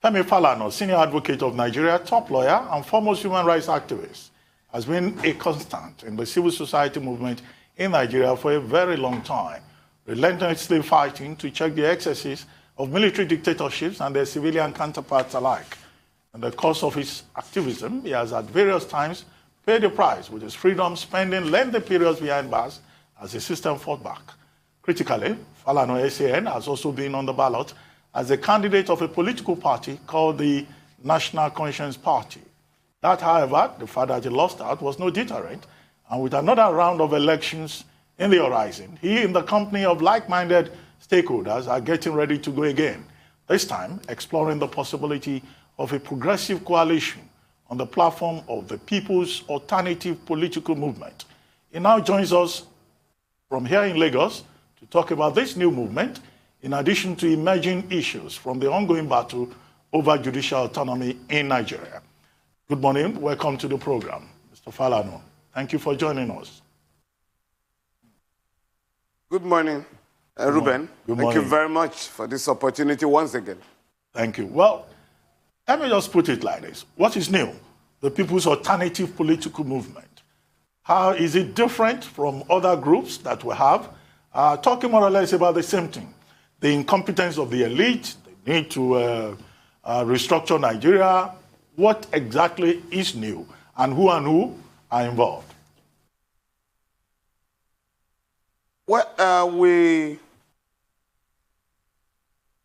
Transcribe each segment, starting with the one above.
Femi Falana, senior advocate of Nigeria, top lawyer, and foremost human rights activist, has been a constant in the civil society movement in Nigeria for a very long time, relentlessly fighting to check the excesses of military dictatorships and their civilian counterparts alike. In the course of his activism, he has at various times paid the price with his freedom, spending lengthy periods behind bars as the system fought back. Critically, Falano SAN has also been on the ballot as a candidate of a political party called the National Conscience Party. That, however, the fact that he lost out was no deterrent, and with another round of elections in the horizon, he, in the company of like-minded stakeholders, are getting ready to go again, this time exploring the possibility of a progressive coalition on the platform of the People's Alternative Political Movement. He now joins us from here in Lagos to talk about this new movement, in addition to emerging issues from the ongoing battle over judicial autonomy in Nigeria. Good morning. Welcome to the program, Mr. Falano. Thank you for joining us. Good morning, Ruben. Good morning. Thank you very much for this opportunity once again. Thank you. Well, let me just put it like this. What is new? The People's Alternative Political Movement. How is it different from other groups that we have? Talking more or less about the same thing. The incompetence of the elite, the need to restructure Nigeria. What exactly is new, and who are involved? Well, we're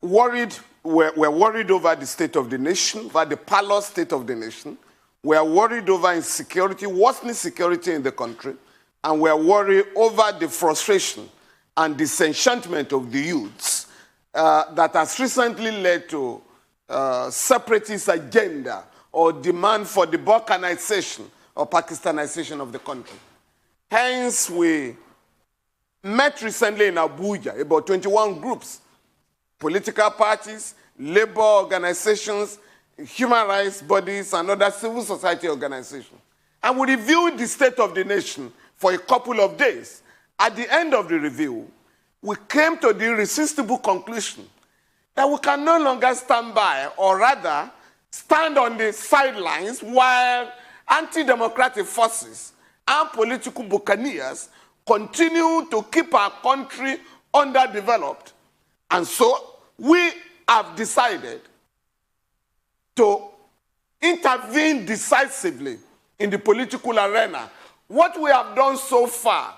worried over the state of the nation, over the parlous state of the nation. We are worried over insecurity, worsening security in the country, and we are worried over the frustration and disenchantment of the youths that has recently led to separatist agenda or demand for the Balkanization or Pakistanization of the country. Hence, we met recently in Abuja, about 21 groups, political parties, labor organizations, human rights bodies, and other civil society organizations. And we reviewed the state of the nation for a couple of days. At the end of the review, we came to the irresistible conclusion that we can no longer stand by, or rather, stand on the sidelines while anti-democratic forces and political buccaneers continue to keep our country underdeveloped. And so we have decided to intervene decisively in the political arena. What we have done so far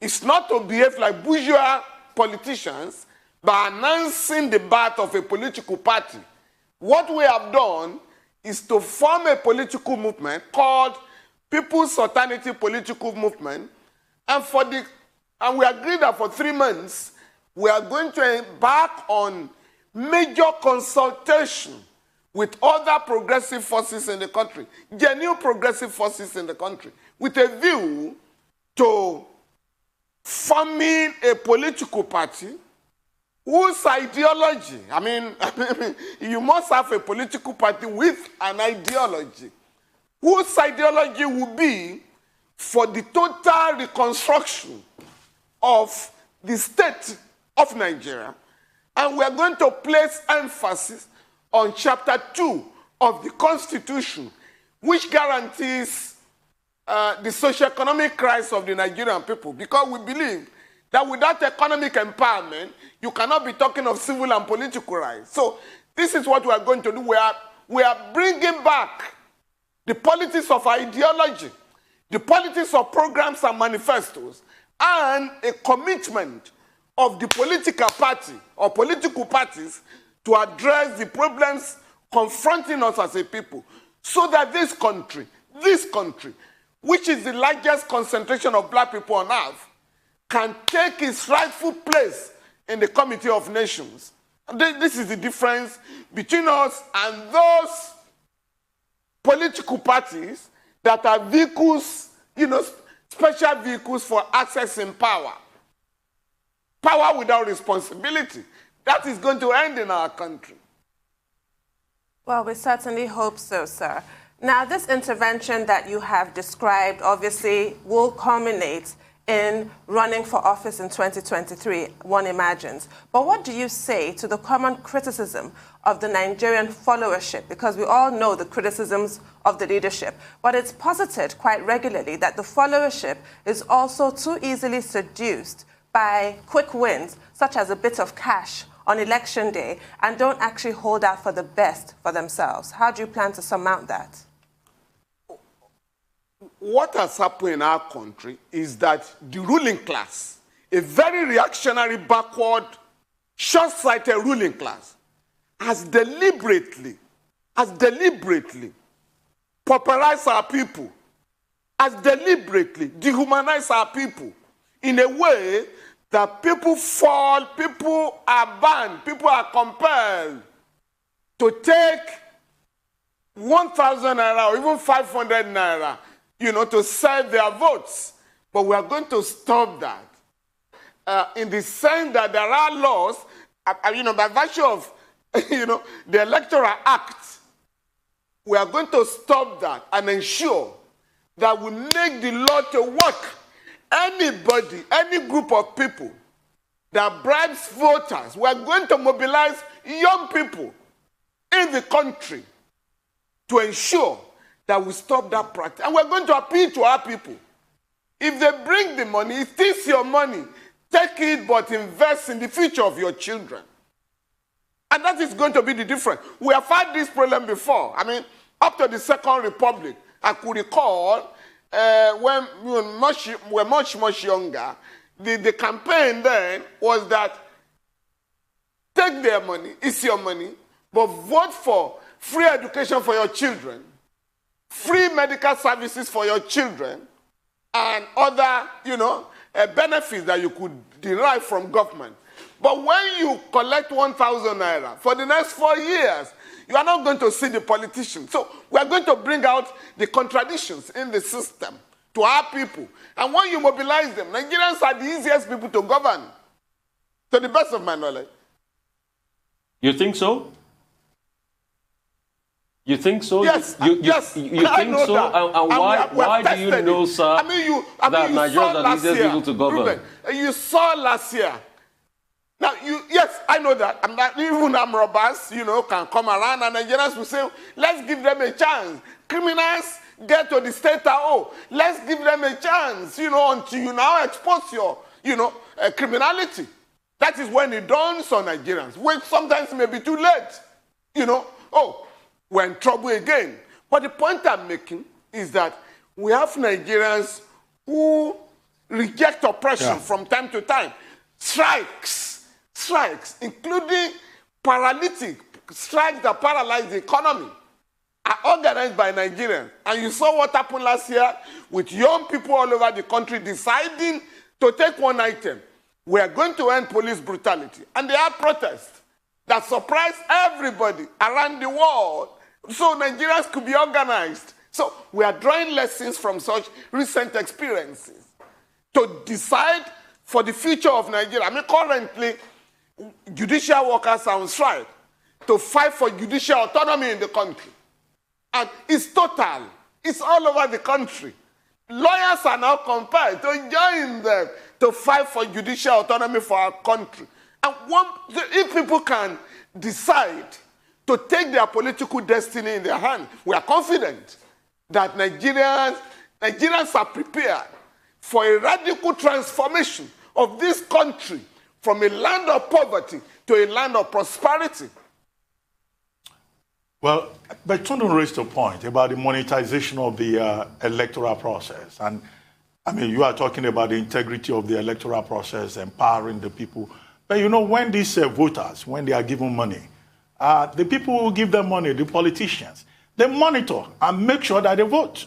is not to behave like bourgeois politicians by announcing the birth of a political party. What we have done is to form a political movement called People's Alternative Political Movement, and we agreed that for 3 months we are going to embark on major consultation with other progressive forces in the country, genuine progressive forces in the country, with a view to forming a political party whose ideology, you must have a political party with an ideology, whose ideology will be for the total reconstruction of the state of Nigeria. And we are going to place emphasis on Chapter 2 of the Constitution, which guarantees the socio-economic crisis of the Nigerian people, because we believe that without economic empowerment, you cannot be talking of civil and political rights. So this is what we are going to do. We are bringing back the politics of ideology, the politics of programs and manifestos, and a commitment of the political party or political parties to address the problems confronting us as a people, so that this country, which is the largest concentration of black people on earth, can take its rightful place in the Committee of Nations. And this is the difference between us and those political parties that are vehicles, special vehicles for accessing power. Power without responsibility. That is going to end in our country. Well, we certainly hope so, sir. Now, this intervention that you have described obviously will culminate in running for office in 2023, one imagines. But what do you say to the common criticism of the Nigerian followership? Because we all know the criticisms of the leadership, but it's posited quite regularly that the followership is also too easily seduced by quick wins, such as a bit of cash on election day, and don't actually hold out for the best for themselves. How do you plan to surmount that? What has happened in our country is that the ruling class, a very reactionary, backward, short-sighted ruling class, has deliberately pauperized our people, has deliberately dehumanized our people in a way that people fall, people are banned, people are compelled to take 1,000 naira or even 500 naira, to sell their votes. But we are going to stop that in the sense that there are laws, by virtue of, the Electoral Act. We are going to stop that and ensure that we make the law to work. Anybody, any group of people that bribes voters, we are going to mobilize young people in the country to ensure that we stop that practice. And we're going to appeal to our people. If they bring the money, it is your money. Take it, but invest in the future of your children. And that is going to be the difference. We have had this problem before. Up to the Second Republic, I could recall when we were much younger, the campaign then was that take their money, it's your money, but vote for free education for your children, free medical services for your children, and other, benefits that you could derive from government. But when you collect 1,000 naira for the next 4 years, you are not going to see the politicians. So we are going to bring out the contradictions in the system to our people. And when you mobilize them, Nigerians are the easiest people to govern, to the best of my knowledge. You think so? You think so? Yes, yes. You think so? That. And why do you know, sir, that Nigerians are the easiest people to govern? Ruben, you saw last year. Now, yes, I know that. Even robbers, can come around and Nigerians will say, let's give them a chance. Criminals get to the state, let's give them a chance, until you now expose your, criminality. That is when it dawns on Nigerians, which sometimes may be too late. We're in trouble again. But the point I'm making is that we have Nigerians who reject oppression from time to time. Strikes, including paralytic strikes that paralyze the economy, are organized by Nigerians. And you saw what happened last year with young people all over the country deciding to take one item. We are going to end police brutality. And there are protests that surprise everybody around the world. So Nigerians could be organized. So we are drawing lessons from such recent experiences to decide for the future of Nigeria. Currently, judicial workers are on strike to fight for judicial autonomy in the country. And it's total. It's all over the country. Lawyers are now compelled to join them to fight for judicial autonomy for our country. And if people can decide to take their political destiny in their hands, we are confident that Nigerians are prepared for a radical transformation of this country from a land of poverty to a land of prosperity. Well, but Tundun raised a point about the monetization of the electoral process. And you are talking about the integrity of the electoral process, empowering the people. But when these voters, when they are given money, the people who give them money, the politicians, they monitor and make sure that they vote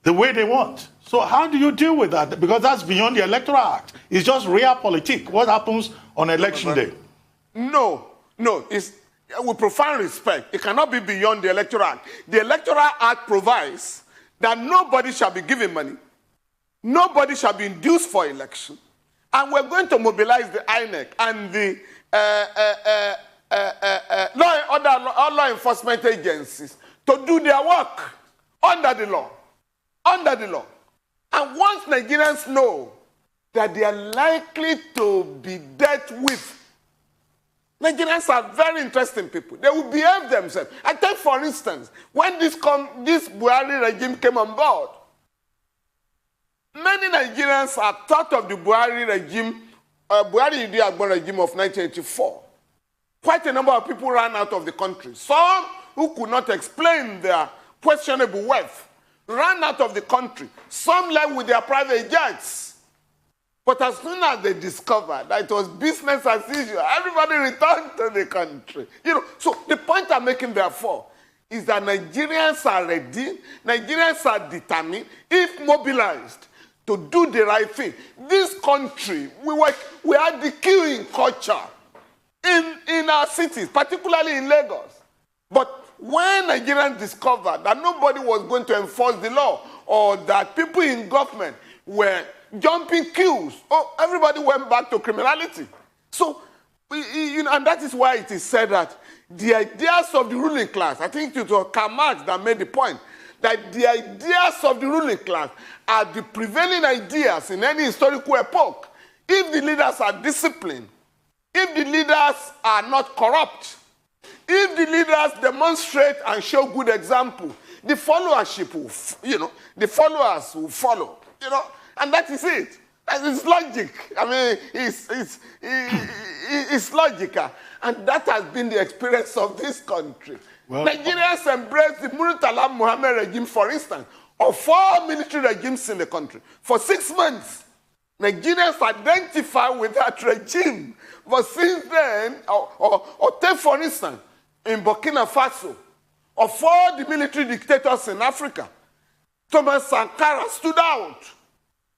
the way they want. So how do you deal with that? Because that's beyond the Electoral Act. It's just realpolitik. What happens on election day? No. It's with profound respect. It cannot be beyond the Electoral Act. The Electoral Act provides that nobody shall be given money. Nobody shall be induced for election. And we're going to mobilize the INEC and the law enforcement agencies to do their work under the law. And once Nigerians know that they are likely to be dealt with. Nigerians are very interesting people. They will behave themselves. I take, for instance, when this Buhari regime came on board, many Nigerians have thought of the Buhari regime, Buhari regime of 1984. Quite a number of people ran out of the country. Some who could not explain their questionable wealth ran out of the country. Some left with their private jets. But as soon as they discovered that it was business as usual, everybody returned to the country. So the point I'm making, therefore, is that Nigerians are ready, Nigerians are determined, if mobilized, to do the right thing. This country, we are decaying culture in our cities, particularly in Lagos. But when Nigerians discovered that nobody was going to enforce the law, or that people in government were jumping queues, everybody went back to criminality. So, and that is why it is said that the ideas of the ruling class, I think it was Karl Marx that made the point, that the ideas of the ruling class are the prevailing ideas in any historical epoch. If the leaders are disciplined, if the leaders are not corrupt, if the leaders demonstrate and show good example, the followership will, the followers will follow, and that is it. That is logic. I mean, it's logical. And that has been the experience of this country. Well, Nigerians embraced the Murtala Muhammad regime, for instance, of 4 military regimes in the country. For 6 months, Nigerians identify with that regime. But since then, or take, for instance, in Burkina Faso, of all the military dictators in Africa, Thomas Sankara stood out.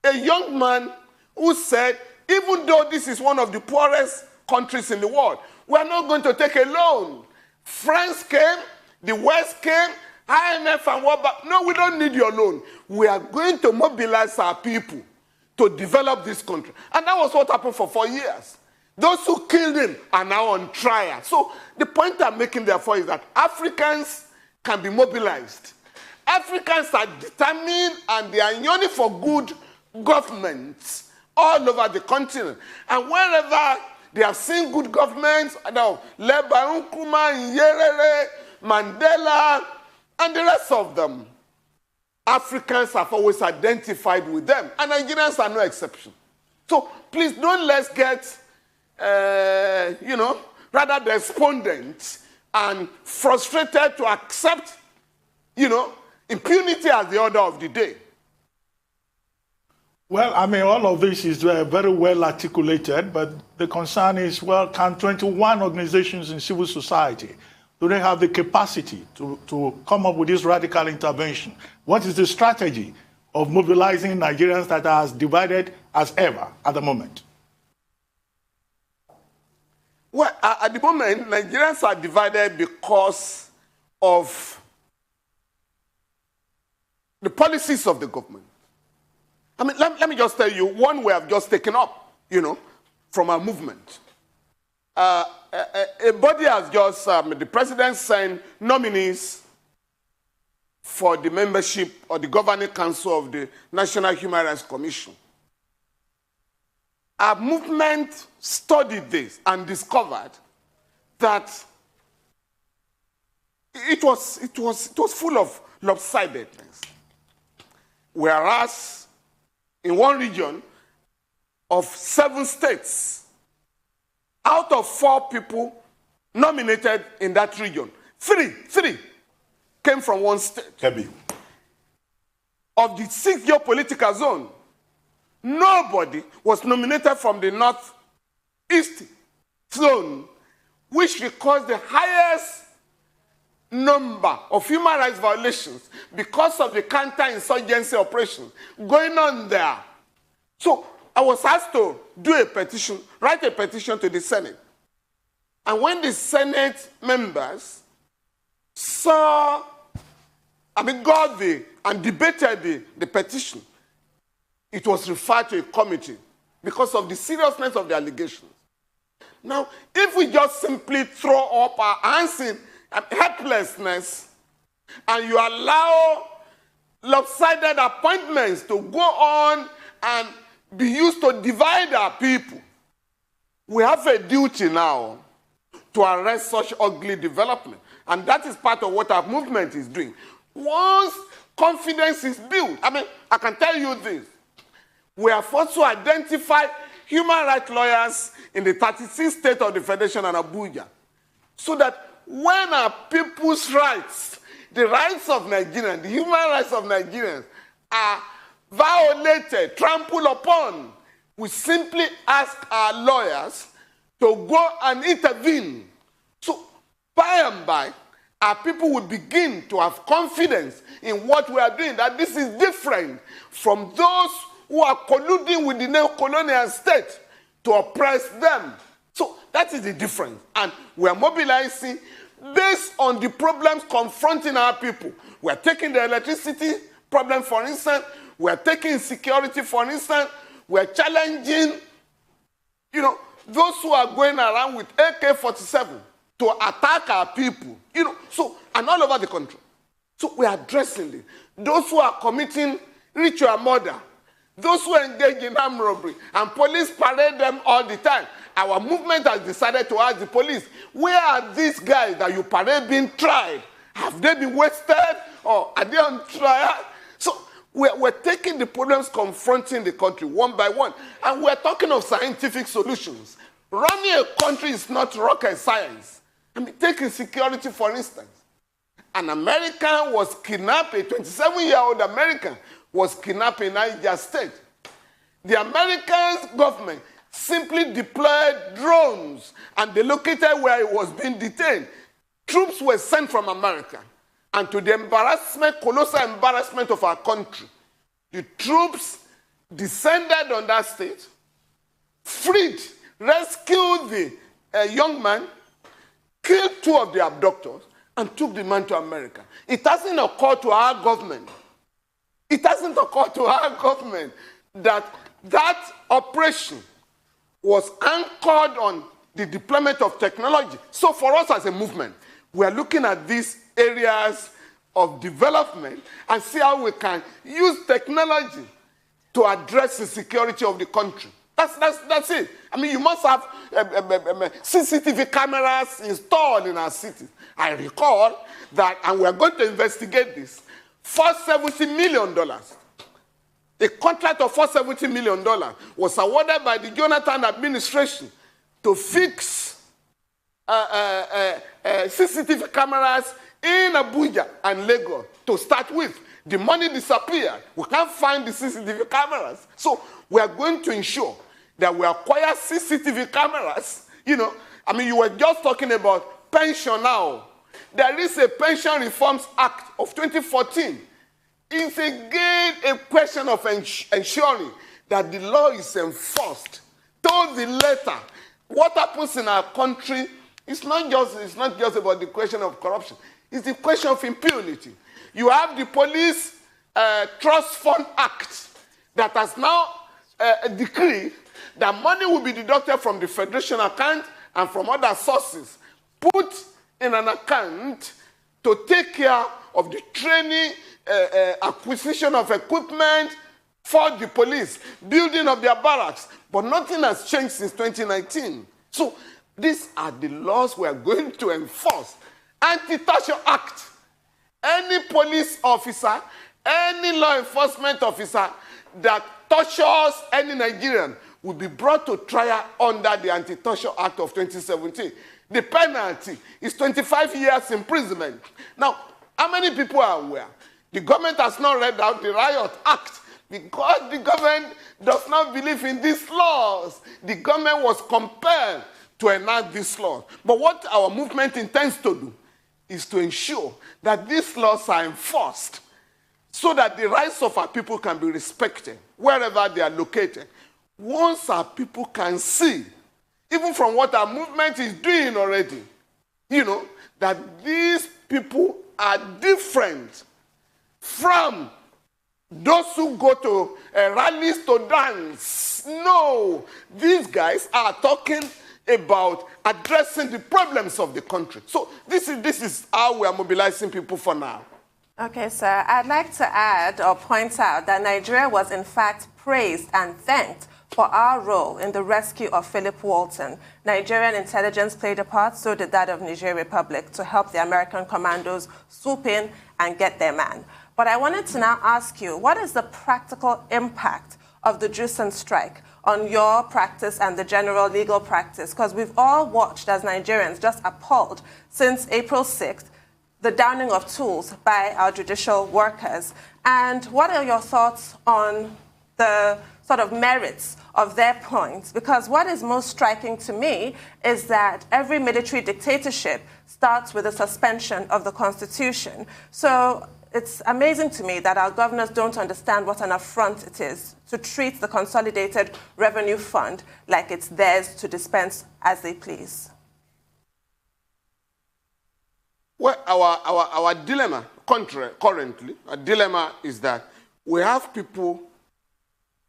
A young man who said, even though this is one of the poorest countries in the world, we are not going to take a loan. France came, the West came, IMF and World Bank. No, we don't need your loan. We are going to mobilize our people to develop this country. And that was what happened for 4 years. Those who killed him are now on trial. So the point I'm making, therefore, is that Africans can be mobilized. Africans are determined and they are yearning for good governments all over the continent. And wherever they have seen good governments, led by Nkrumah, Nyerere, Mandela, and the rest of them, Africans have always identified with them. And Nigerians are no exception. So please don't let's get, rather despondent and frustrated to accept, impunity as the order of the day. Well, I mean, all of this is very well articulated, but the concern is, well, can 21 organizations in civil society, do they have the capacity to come up with this radical intervention? What is the strategy of mobilizing Nigerians that are as divided as ever at the moment? Well, at the moment, Nigerians are divided because of the policies of the government. I mean, let me just tell you, one we have just taken up, from our movement. A body has just, the president sent nominees for the membership or the governing council of the National Human Rights Commission. Our movement studied this and discovered that it was full of lopsidedness. Whereas in one region of 7 states, out of 4 people nominated in that region, 3 came from one state. Heavy. Of the 6 geopolitical zone, nobody was nominated from the northeast zone, which recorded the highest number of human rights violations because of the counter-insurgency operation going on there. So I was asked to do a petition, write a petition to the Senate. And when the Senate members got and debated the petition, it was referred to a committee because of the seriousness of the allegations. Now, if we just simply throw up our hands in helplessness and you allow lopsided appointments to go on and be used to divide our people. We have a duty now to arrest such ugly development. And that is part of what our movement is doing. Once confidence is built, I can tell you this. We have also identified human rights lawyers in the 36 states of the Federation and Abuja, so that when our people's rights, the rights of Nigerians, the human rights of Nigerians are violated, trampled upon, we simply ask our lawyers to go and intervene. So by and by, our people will begin to have confidence in what we are doing, that this is different from those who are colluding with the neo-colonial state to oppress them. So that is the difference. And we are mobilizing based on the problems confronting our people. We are taking the electricity problem, for instance. We are taking security, for instance. We are challenging, those who are going around with AK-47 to attack our people, and all over the country. So we are addressing it. Those who are committing ritual murder, those who engage in armed robbery, and police parade them all the time. Our movement has decided to ask the police, where are these guys that you parade being tried? Have they been wasted, or are they on trial? So we're taking the problems confronting the country one by one, and we're talking of scientific solutions. Running a country is not rocket science. Taking security, for instance. An American was kidnapped, a 27-year-old American was kidnapped in Niger State. The American government simply deployed drones and they located where he was being detained. Troops were sent from America. And to the colossal embarrassment of our country, the troops descended on that state, freed, rescued the young man, killed 2 of the abductors, and took the man to America. It hasn't occurred to our government. It hasn't occurred to our government that operation was anchored on the deployment of technology. So for us as a movement, we are looking at these areas of development and see how we can use technology to address the security of the country. That's it. You must have CCTV cameras installed in our cities. I recall that, and we are going to investigate this, $470 million. A contract of $470 million was awarded by the Jonathan administration to fix CCTV cameras in Abuja and Lagos to start with. The money disappeared. We can't find the CCTV cameras. So we are going to ensure that we acquire CCTV cameras. You were just talking about pension now. There is a Pension Reforms Act of 2014. It's again a question of ensuring that the law is enforced to the letter. What happens in our country is not just about the question of corruption. It's the question of impunity. You have the Police Trust Fund Act that has now decreed that money will be deducted from the Federation account and from other sources, put in an account to take care of the training, acquisition of equipment for the police, building of their barracks. But nothing has changed since 2019. So these are the laws we are going to enforce. Anti-Torture Act. Any police officer, any law enforcement officer that tortures any Nigerian will be brought to trial under the Anti-Torture Act of 2017. The penalty is 25 years imprisonment. Now, how many people are aware? The government has not read out the Riot Act because the government does not believe in these laws. The government was compelled to enact these laws. But what our movement intends to do is to ensure that these laws are enforced so that the rights of our people can be respected wherever they are located. Once our people can see, even from what our movement is doing already, that these people are different from those who go to rallies to dance. No, these guys are talking about addressing the problems of the country. So this is how we are mobilizing people for now. Okay, sir. I'd like to add or point out that Nigeria was in fact praised and thanked for our role in the rescue of Philip Walton. Nigerian intelligence played a part, so did that of Niger Republic, to help the American commandos swoop in and get their man. But I wanted to now ask you, what is the practical impact of the Judicial strike on your practice and the general legal practice? Because we've all watched as Nigerians, just appalled, since April 6th, the downing of tools by our judicial workers. And what are your thoughts on the sort of merits of their points? Because what is most striking to me is that every military dictatorship starts with a suspension of the Constitution. So it's amazing to me that our governors don't understand what an affront it is to treat the Consolidated Revenue Fund like it's theirs to dispense as they please. Well, our dilemma currently, our dilemma is that we have people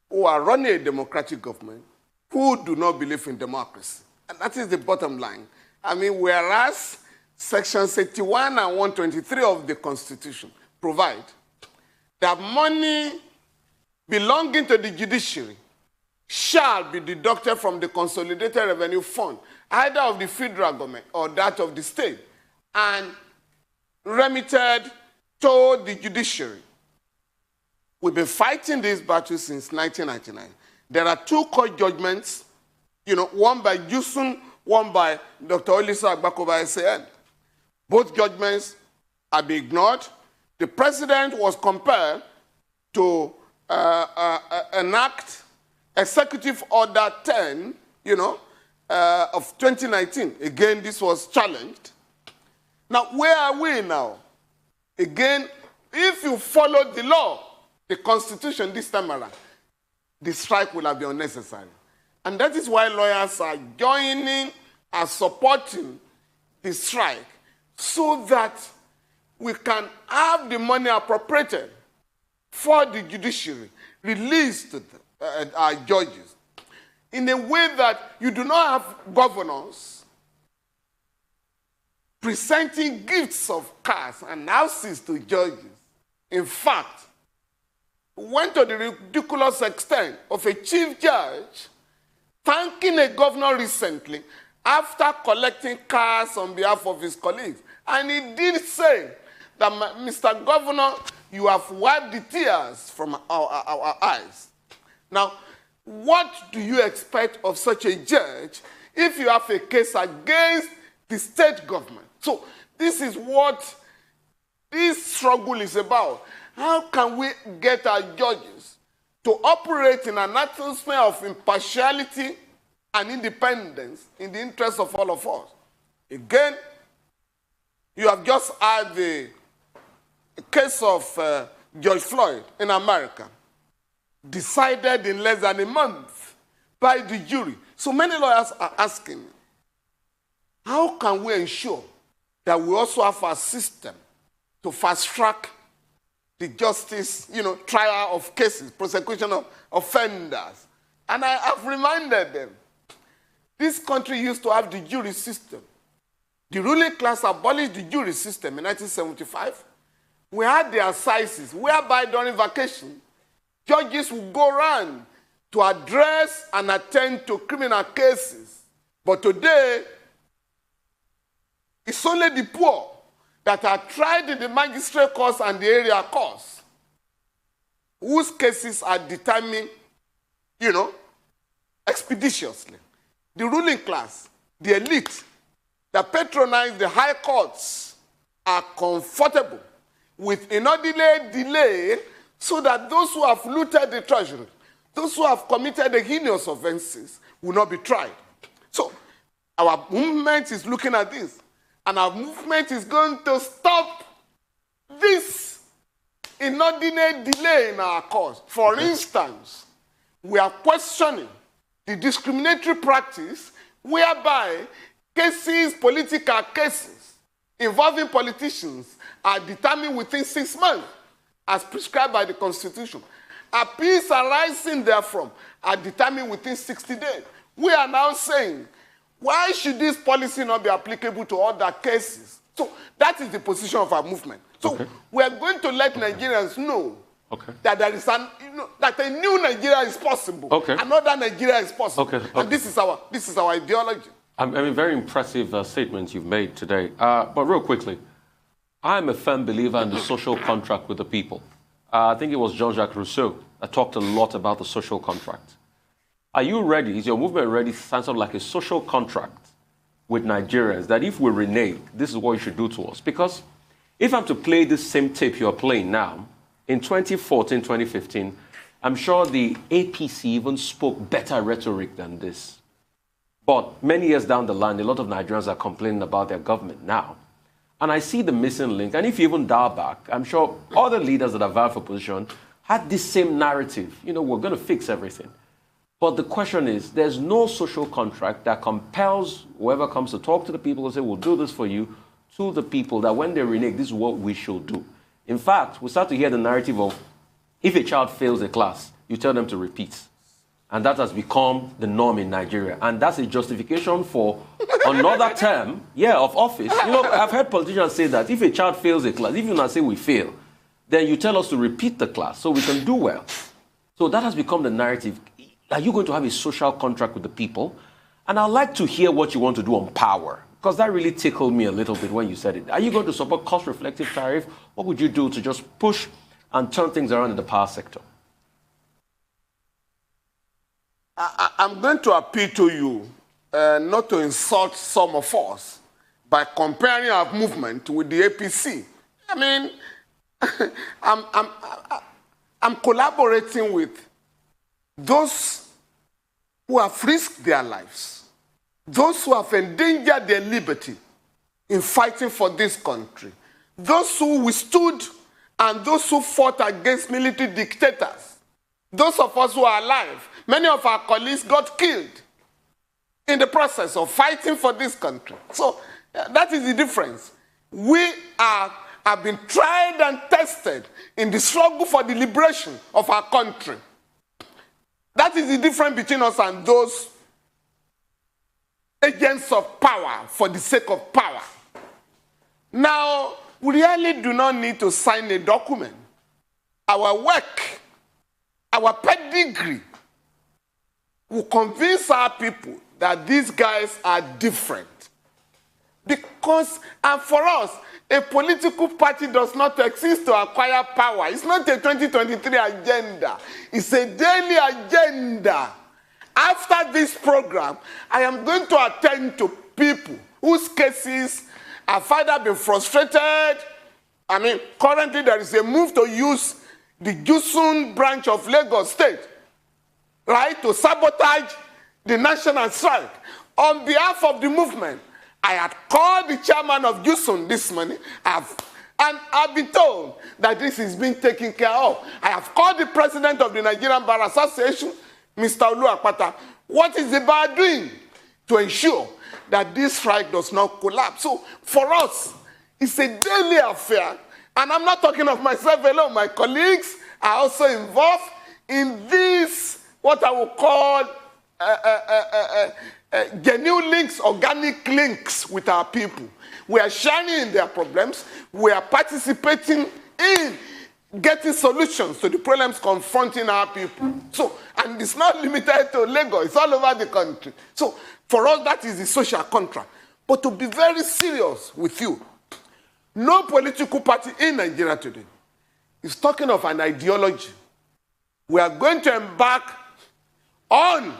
who are running a democratic government who do not believe in democracy. And that is the bottom line. I mean, whereas Sections 81 and 123 of the Constitution provide that money belonging to the judiciary shall be deducted from the Consolidated Revenue Fund, either of the federal government or that of the state, and remitted to the judiciary. We've been fighting this battle since 1999. There are two court judgments, one by Judicial, one by Dr. Olisa Agbakoba SAN. Both judgments have been ignored. The president was compelled to enact Executive Order 10, of 2019. Again, this was challenged. Now, where are we now? Again, if you follow the law, the Constitution this time around, the strike will have been unnecessary. And that is why lawyers are joining and supporting the strike so that we can have the money appropriated for the judiciary released to our judges in a way that you do not have governors presenting gifts of cars and houses to judges. In fact, went to the ridiculous extent of a chief judge thanking a governor recently after collecting cars on behalf of his colleagues. And he did say that, Mr. Governor, you have wiped the tears from our eyes. Now, what do you expect of such a judge if you have a case against the state government? So this is what this struggle is about. How can we get our judges to operate in an atmosphere of impartiality and independence in the interest of all of us? Again, you have just had the case of George Floyd in America, decided in less than a month by the jury. So many lawyers are asking, how can we ensure that we also have a system to fast-track the justice, trial of cases, prosecution of offenders? And I have reminded them, this country used to have the jury system. The ruling class abolished the jury system in 1975. We had the assizes, whereby during vacation, judges would go around to address and attend to criminal cases. But today, it's only the poor that are tried in the magistrate courts and the area courts whose cases are determined, expeditiously. The ruling class, the elite that patronize the high courts are comfortable with inordinate delay so that those who have looted the treasury, those who have committed the heinous offenses will not be tried. So our movement is looking at this. And our movement is going to stop this inordinate delay in our cause. For instance, we are questioning the discriminatory practice whereby cases, political cases, involving politicians are determined within 6 months, as prescribed by the Constitution. Appeals arising therefrom are determined within 60 days. We are now saying, why should this policy not be applicable to other cases? So that is the position of our movement. So we are going to let Nigerians know that there is that a new Nigeria is possible. Another Nigeria is possible. And this is our ideology. I mean, very impressive statements you've made today. But real quickly, I'm a firm believer in the social contract with the people. I think it was Jean-Jacques Rousseau that talked a lot about the social contract. Are you ready? Is your movement ready to sign something like a social contract with Nigerians that if we renege, this is what you should do to us? Because if I'm to play this same tape you're playing now, in 2014, 2015, I'm sure the APC even spoke better rhetoric than this. But many years down the line, a lot of Nigerians are complaining about their government now. And I see the missing link. And if you even dial back, I'm sure other leaders that are vying for position had this same narrative. You know, we're going to fix everything. But the question is, there's no social contract that compels whoever comes to talk to the people and say, we'll do this for you, to the people that when they renege, this is what we should do. In fact, we start to hear the narrative of, if a child fails a class, you tell them to repeat. And that has become the norm in Nigeria. And that's a justification for another term, of office. You know, I've heard politicians say that if a child fails a class, if you not say we fail, then you tell us to repeat the class so we can do well. So that has become the narrative. Are you going to have a social contract with the people? And I'd like to hear what you want to do on power, because that really tickled me a little bit when you said it. Are you going to support cost-reflective tariff? What would you do to just push and turn things around in the power sector? I'm going to appeal to you not to insult some of us by comparing our movement with the APC. I mean, I'm collaborating with those who have risked their lives, those who have endangered their liberty in fighting for this country, those who withstood and those who fought against military dictators, those of us who are alive. Many of our colleagues got killed in the process of fighting for this country. So that is the difference. We have been tried and tested in the struggle for the liberation of our country. That is the difference between us and those agents of power for the sake of power. Now, we really do not need to sign a document. Our work, our pedigree, will convince our people that these guys are different. Because, and for us, a political party does not exist to acquire power. It's not a 2023 agenda. It's a daily agenda. After this program, I am going to attend to people whose cases have either been frustrated. I mean, currently there is a move to use the Judicial branch of Lagos State, right, to sabotage the national strike. On behalf of the movement, I had called the chairman of Judicial this morning, and I've been told that this is being taken care of. I have called the president of the Nigerian Bar Association, Mr. Olu Akpata. What is the bar doing to ensure that this strike does not collapse? So for us, it's a daily affair. And I'm not talking of myself alone. My colleagues are also involved in this, what I will call genuine links, organic links with our people. We are sharing in their problems. We are participating in getting solutions to the problems confronting our people. So, and it's not limited to Lagos, it's all over the country. So, for us, that is the social contract. But to be very serious with you, no political party in Nigeria today is talking of an ideology. We are going to embark on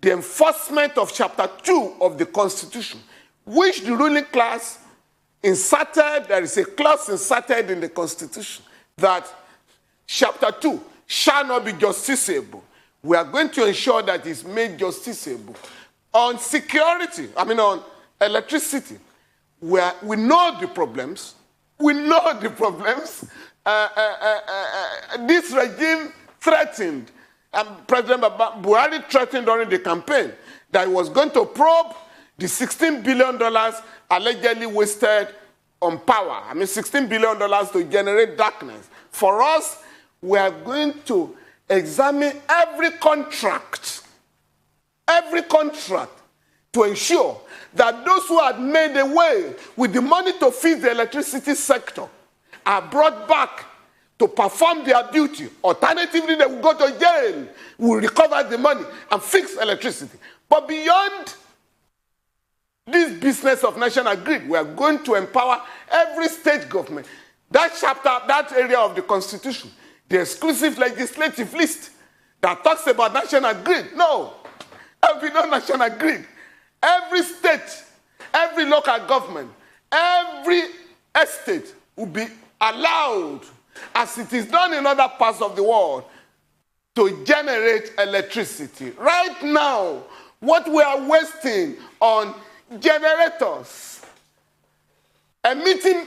the enforcement of Chapter 2 of the Constitution, which the ruling class inserted. There is a clause inserted in the Constitution that Chapter 2 shall not be justiciable. We are going to ensure that it's made justiciable. On security, on electricity, where we know the problems. We know the problems. This regime threatened, President Buhari threatened during the campaign that he was going to probe the $16 billion allegedly wasted on power. $16 billion to generate darkness. For us, we are going to examine every contract to ensure that those who had made away with the money to feed the electricity sector are brought back to perform their duty. Alternatively, they will go to jail, will recover the money and fix electricity. But beyond this business of national grid, we are going to empower every state government. That chapter, that area of the Constitution, the exclusive legislative list that talks about national grid. No, there will be no national grid. Every state, every local government, every estate will be allowed, as it is done in other parts of the world, to generate electricity. Right now, what we are wasting on generators, emitting,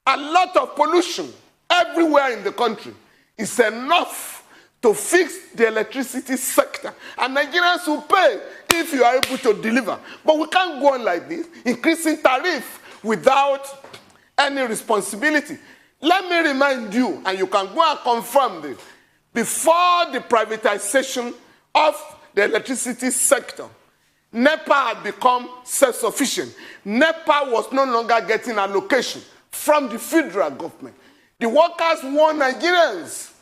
a lot of pollution everywhere in the country, is enough to fix the electricity sector. And Nigerians will pay if you are able to deliver. But we can't go on like this, increasing tariff without any responsibility. Let me remind you, and you can go and confirm this, before the privatization of the electricity sector, NEPA had become self-sufficient. NEPA was no longer getting allocation from the federal government. The workers warned Nigerians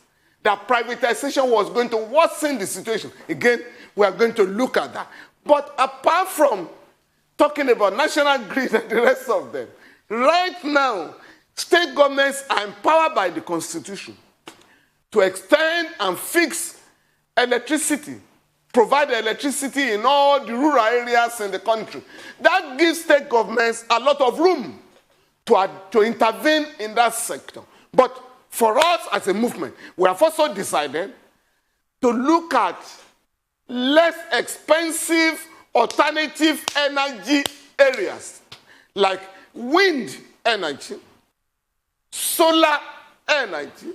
that privatization was going to worsen the situation. Again, we are going to look at that. But apart from talking about national grid and the rest of them, right now, state governments are empowered by the Constitution to extend and fix electricity, provide electricity in all the rural areas in the country. That gives state governments a lot of room to intervene in that sector. But for us as a movement, we have also decided to look at less expensive alternative energy areas like wind energy, solar energy,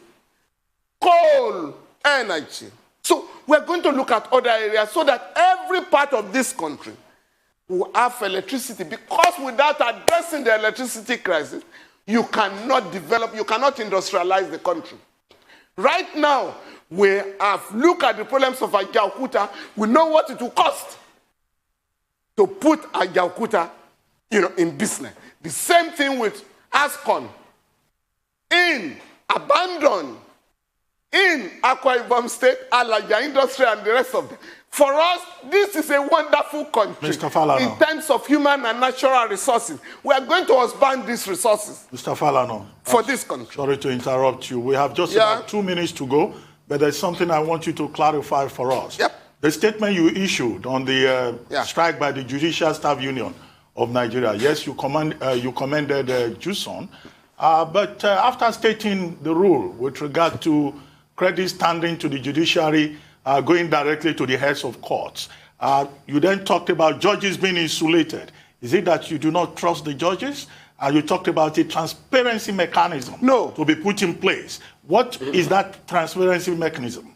coal energy. So we're going to look at other areas so that every part of this country will have electricity, because without addressing the electricity crisis, you cannot develop, you cannot industrialize the country. Right now, we have looked at the problems of Ajaokuta. We know what it will cost to put Ajaokuta, in business. The same thing with Ascon, abandoned in Akwa Ibom State, Alaja Industry, and the rest of them. For us, this is a wonderful country. Mr. Falano. In terms of human and natural resources. We are going to expand these resources. Mr. Falano. For this country. Sorry to interrupt you. We have just about 2 minutes to go, but there's something I want you to clarify for us. Yep. The statement you issued on the strike by the Judicial Staff Union of Nigeria, yes, you commended Juson, but after stating the rule with regard to credit standing to the judiciary going directly to the heads of courts, you then talked about judges being insulated. Is it that you do not trust the judges? You talked about a transparency mechanism to be put in place. What is that transparency mechanism?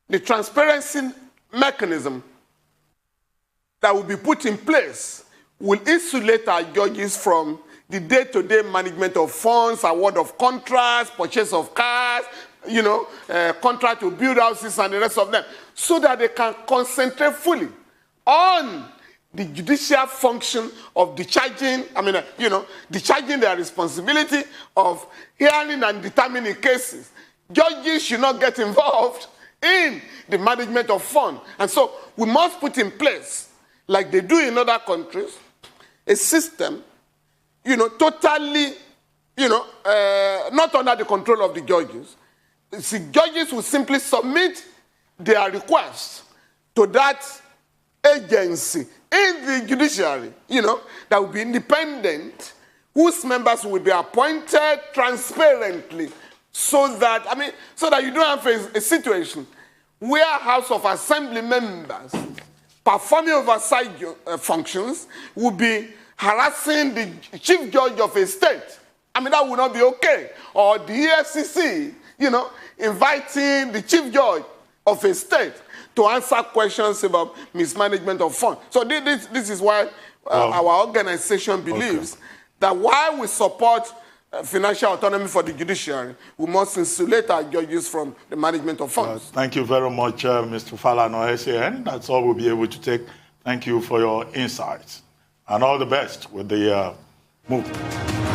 The transparency mechanism that will be put in place will insulate our judges from the day-to-day management of funds, award of contracts, purchase of cars, contract to build houses and the rest of them, so that they can concentrate fully on the judicial function of discharging their responsibility of hearing and determining cases. Judges should not get involved in the management of funds. And so we must put in place, like they do in other countries, a system, totally, not under the control of the judges. The judges will simply submit their requests to that agency in the judiciary, that will be independent, whose members will be appointed transparently, so that you don't have a situation where House of Assembly members performing oversight functions will be harassing the chief judge of a state. That would not be okay. Or the EFCC, inviting the chief judge of a state to answer questions about mismanagement of funds. So this is why our organization believes that while we support financial autonomy for the judiciary, we must insulate our judges from the management of funds. Thank you very much, Mr. Falano, SAN. That's all we'll be able to take. Thank you for your insights. And all the best with the movement.